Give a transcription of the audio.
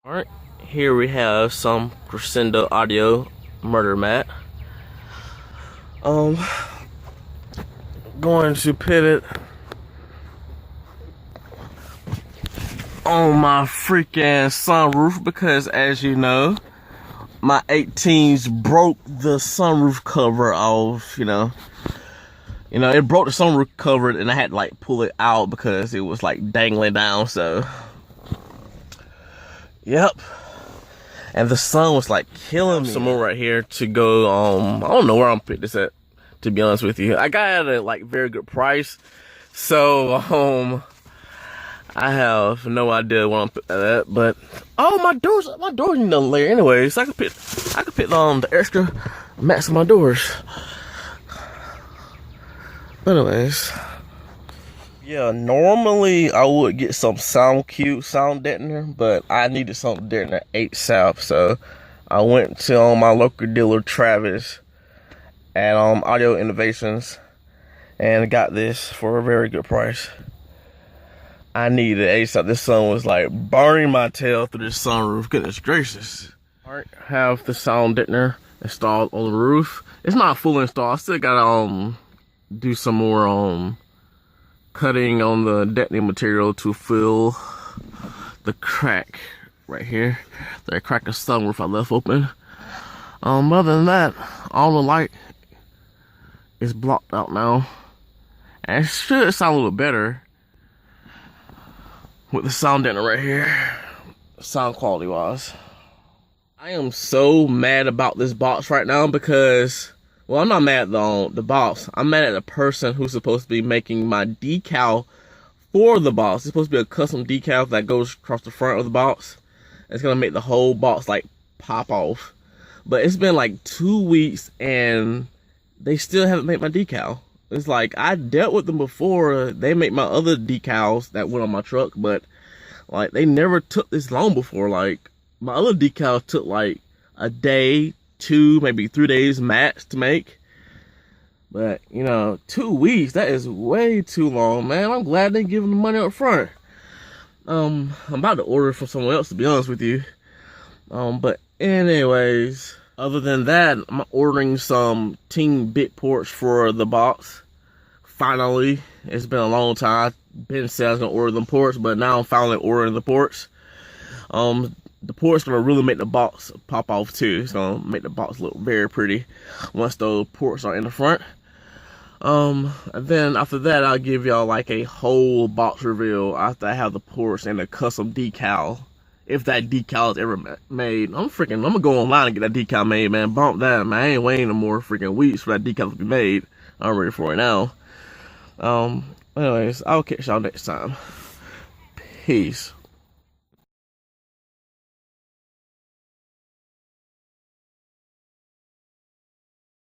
Alright, here we have some Crescendo audio murder mat. Going to put it on my freaking sunroof because, as you know, my 18s broke the sunroof cover off. You know, it broke the sunroof cover, and I had to like pull it out because it was like dangling down. So, yep. And the sun was like killing me. Some more right here to go. I don't know where I'm putting this at, to be honest with you. I got it at a like very good price. So I have no idea where I'm putting that at. But oh, my doors need a layer anyway. So I could put the extra mats on my doors. But anyways, yeah, normally I would get some SoundQubed sound deadener, but I needed something deadener ASAP, so I went to my local dealer Travis at Audio Innovations and got this for a very good price. I needed it ASAP. This sun was like burning my tail through this sunroof. Goodness gracious. Alright, have the sound deadener installed on the roof. It's not full install. I still gotta do some more cutting on the deadening material to fill the crack right here. That crack of sunroof I left open. Other than that, all the light is blocked out now. And it should sound a little better with the sound deadener right here, sound quality wise. I am so mad about this box right now because, well, I'm not mad at the box. I'm mad at the person who's supposed to be making my decal for the box. It's supposed to be a custom decal that goes across the front of the box. It's gonna make the whole box like pop off. But it's been like 2 weeks and they still haven't made my decal. It's like I dealt with them before. They make my other decals that went on my truck, but like they never took this long before. Like my other decals took like a day, 2, maybe 3 days max to make. But, 2 weeks, that is way too long, man. I'm glad they give them the money up front. I'm about to order from someone else, to be honest with you. But anyways, other than that, I'm ordering some Team Bit ports for the box. Finally, it's been a long time. I've been saying I was gonna order them ports, but now I'm finally ordering the ports. The ports gonna really make the box pop off too. It's gonna make the box look very pretty once those ports are in the front. And then after that, I'll give y'all like a whole box reveal after I have the ports and the custom decal. If that decal is ever made, I'm gonna go online and get that decal made, man. Bump that, man. I ain't waiting no more freaking weeks for that decal to be made. I'm ready for it now. Anyways, I'll catch y'all next time. Peace.